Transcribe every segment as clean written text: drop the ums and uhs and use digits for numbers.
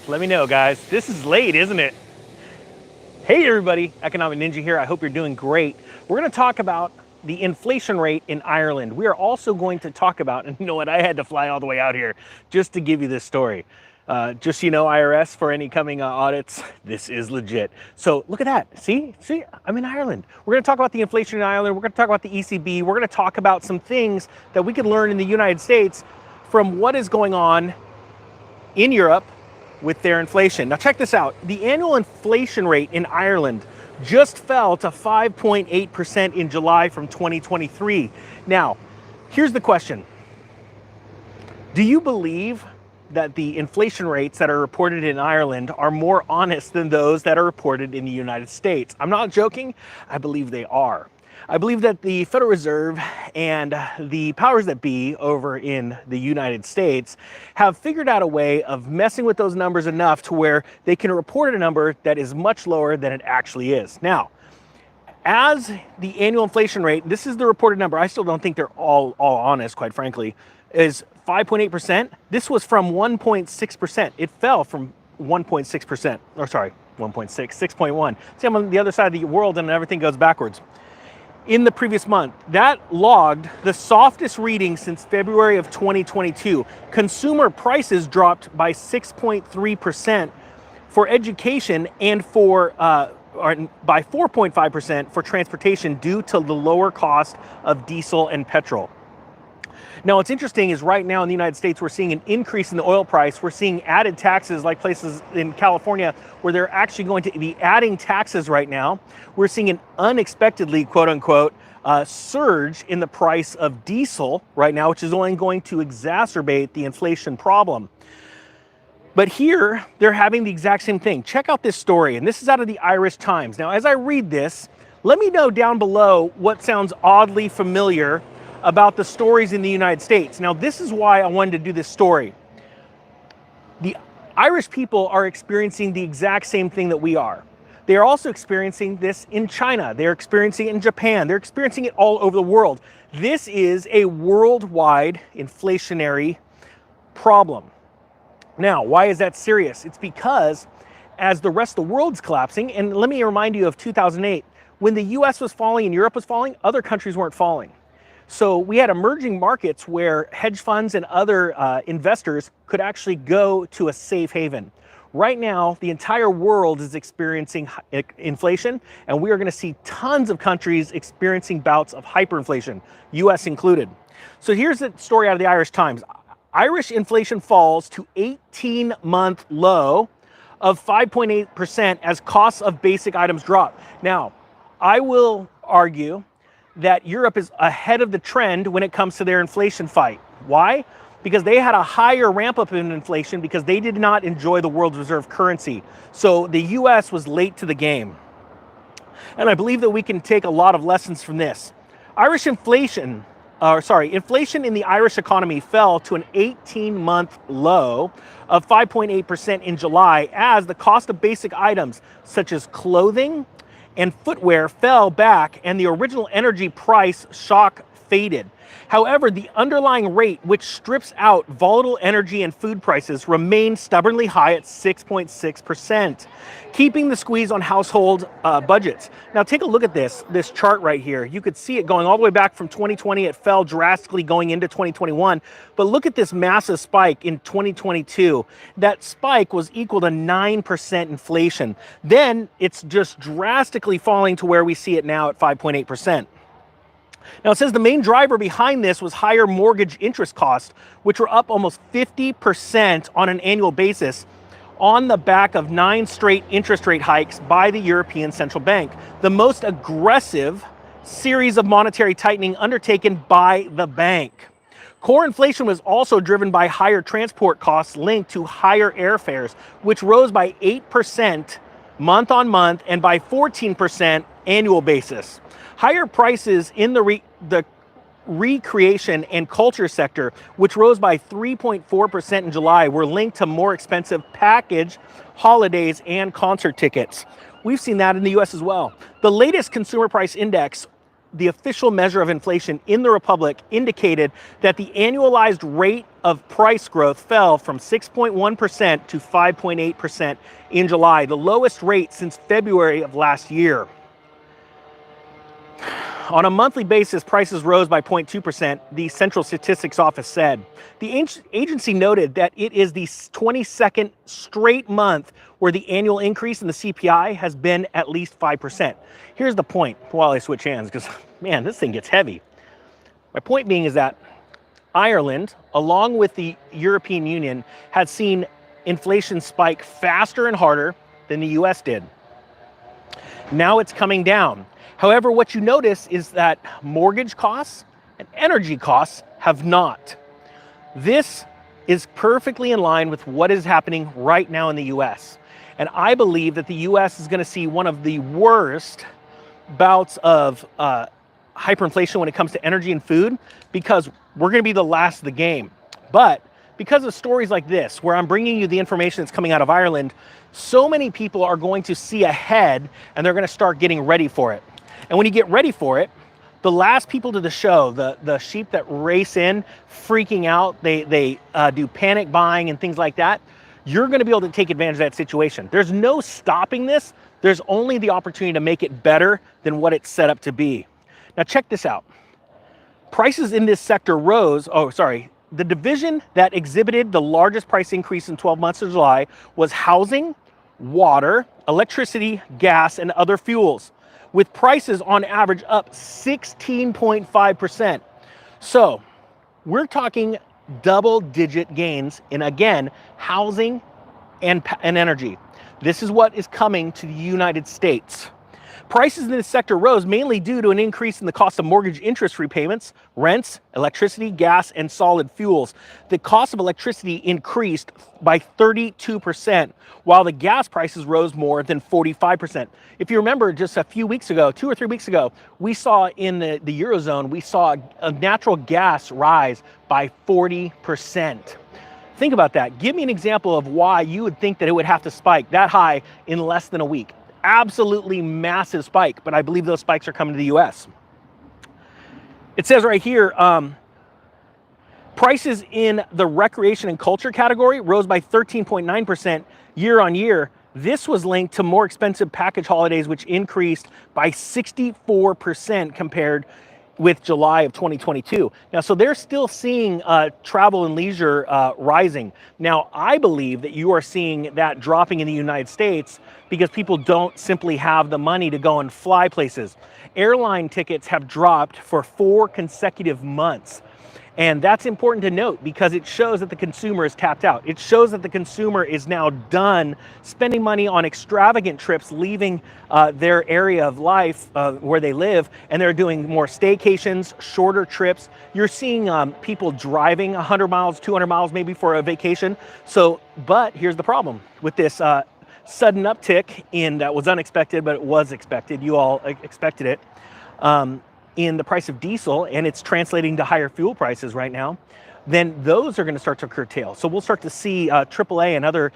Let me know, guys. This is late, isn't it? Hey everybody, Economic Ninja here. I hope you're doing great. We're going to talk about the inflation rate in Ireland. We are also going to talk about, and you know what, I had to fly all the way out here just to give you this story. Just so you know, IRS, for any coming audits, this is legit. So look at that. See, I'm in Ireland. We're going to talk about the inflation in Ireland. We're going to talk about the ECB. We're going to talk about some things that we can learn in the United States from what is going on in Europe with their inflation. Now check this out. The annual inflation rate in Ireland just fell to 5.8% in July from 2023. Now, here's the question. Do you believe that the inflation rates that are reported in Ireland are more honest than those that are reported in the United States? I'm not joking. I believe they are. I believe that the Federal Reserve and the powers that be over in the United States have figured out a way of messing with those numbers enough to where they can report a number that is much lower than it actually is. Now, as the annual inflation rate, this is the reported number, I still don't think they're all honest, quite frankly, is 5.8%. This was from 1.6%. It fell from 1.6%, or sorry, 1.6, 6.1. See, I'm on the other side of the world and everything goes backwards. In the previous month, that logged the softest reading since February of 2022. Consumer prices dropped by 6.3% for education and by 4.5% for transportation due to the lower cost of diesel and petrol. Now, what's interesting is right now in the United States, we're seeing an increase in the oil price. We're seeing added taxes like places in California where they're actually going to be adding taxes right now. We're seeing an unexpectedly, quote unquote, surge in the price of diesel right now, which is only going to exacerbate the inflation problem. But here, they're having the exact same thing. Check out this story, and this is out of the Irish Times. Now, as I read this, let me know down below what sounds oddly familiar about the stories in the United States. Now, this is why I wanted to do this story. The Irish people are experiencing the exact same thing that we are. They are also experiencing this in China. They're experiencing it in Japan. They're experiencing it all over the world. This is a worldwide inflationary problem. Now, why is that serious? It's because as the rest of the world's collapsing, and let me remind you of 2008, when the US was falling and Europe was falling, other countries weren't falling. So we had emerging markets where hedge funds and other investors could actually go to a safe haven. Right now, the entire world is experiencing inflation, and we are going to see tons of countries experiencing bouts of hyperinflation, US included. So here's the story out of the Irish Times. Irish inflation falls to 18-month low of 5.8% as costs of basic items drop. Now, I will argue that Europe is ahead of the trend when it comes to their inflation fight. Why? Because they had a higher ramp up in inflation because they did not enjoy the world's reserve currency. So the US was late to the game. And I believe that we can take a lot of lessons from this. Inflation in the Irish economy fell to an 18-month low of 5.8% in July as the cost of basic items such as clothing and footwear fell back and the original energy price shock faded. However, the underlying rate, which strips out volatile energy and food prices, remained stubbornly high at 6.6%, keeping the squeeze on household budgets. Now take a look at this chart right here. You could see it going all the way back from 2020. It fell drastically going into 2021. But look at this massive spike in 2022. That spike was equal to 9% inflation. Then it's just drastically falling to where we see it now at 5.8%. Now it says the main driver behind this was higher mortgage interest costs, which were up almost 50% on an annual basis on the back of 9 straight interest rate hikes by the European Central Bank, the most aggressive series of monetary tightening undertaken by the bank. Core inflation was also driven by higher transport costs linked to higher airfares, which rose by 8% month on month and by 14% annual basis. Higher prices in the recreation and culture sector, which rose by 3.4% in July, were linked to more expensive package, holidays, and concert tickets. We've seen that in the US as well. The latest consumer price index the official measure of inflation in the Republic indicated that the annualized rate of price growth fell from 6.1% to 5.8% in July, the lowest rate since February of last year. On a monthly basis, prices rose by 0.2%, the Central Statistics Office said. The agency noted that it is the 22nd straight month where the annual increase in the CPI has been at least 5%. Here's the point while I switch hands, because, man, this thing gets heavy. My point being is that Ireland, along with the European Union, had seen inflation spike faster and harder than the US did. Now it's coming down. However, what you notice is that mortgage costs and energy costs have not. This is perfectly in line with what is happening right now in the US. And I believe that the US is going to see one of the worst bouts of hyperinflation when it comes to energy and food, because we're going to be the last of the game. But because of stories like this, where I'm bringing you the information that's coming out of Ireland, so many people are going to see ahead and they're going to start getting ready for it. And when you get ready for it, the last people to the show, the sheep that race in, freaking out, they do panic buying and things like that, you're going to be able to take advantage of that situation. There's no stopping this. There's only the opportunity to make it better than what it's set up to be. Now check this out. Prices in this sector rose, the division that exhibited the largest price increase in 12 months of July was housing, water, electricity, gas, and other fuels, with prices on average up 16.5%. So we're talking double-digit gains in, again, housing and energy. This is what is coming to the United States. Prices in this sector rose mainly due to an increase in the cost of mortgage interest repayments, rents, electricity, gas, and solid fuels. The cost of electricity increased by 32%, while the gas prices rose more than 45%. If you remember, just a few weeks ago, 2 or 3 weeks ago, we saw in the Eurozone, we saw a natural gas rise by 40%. Think about that. Give me an example of why you would think that it would have to spike that high in less than a week. Absolutely massive spike, but I believe those spikes are coming to the US. It says right here, prices in the recreation and culture category rose by 13.9% year on year. This was linked to more expensive package holidays, which increased by 64% compared with July of 2022. Now, so they're still seeing travel and leisure rising. Now, I believe that you are seeing that dropping in the United States because people don't simply have the money to go and fly places. Airline tickets have dropped for 4 consecutive months. And that's important to note because it shows that the consumer is tapped out. It shows that the consumer is now done spending money on extravagant trips, leaving their area of life where they live, and they're doing more staycations, shorter trips. You're seeing people driving 100 miles, 200 miles maybe for a vacation. But here's the problem with this sudden uptick in that was unexpected, but it was expected. You all expected it. In the price of diesel, and it's translating to higher fuel prices right now, then those are going to start to curtail. So we'll start to see AAA and other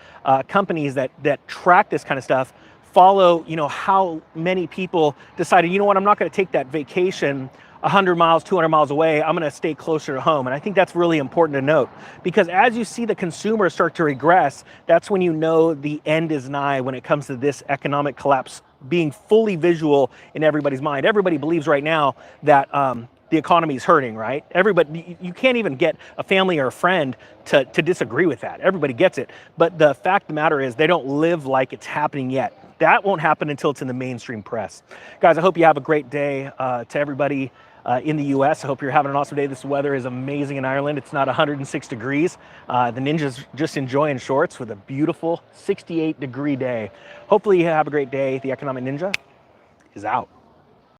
companies that track this kind of stuff follow, how many people decided, you know what, I'm not going to take that vacation 100 miles, 200 miles away. I'm going to stay closer to home. And I think that's really important to note, because as you see the consumer start to regress, that's when you know the end is nigh when it comes to this economic collapse being fully visual in everybody's mind. Everybody believes right now that the economy is hurting, right? Everybody, you can't even get a family or a friend to disagree with that. Everybody gets it. But the fact of the matter is they don't live like it's happening yet. That won't happen until it's in the mainstream press. Guys, I hope you have a great day. To everybody in the US, I hope you're having an awesome day. This weather is amazing in Ireland. It's not 106 degrees. The Ninja's just enjoying shorts with a beautiful 68-degree day. Hopefully you have a great day. The Economic Ninja is out.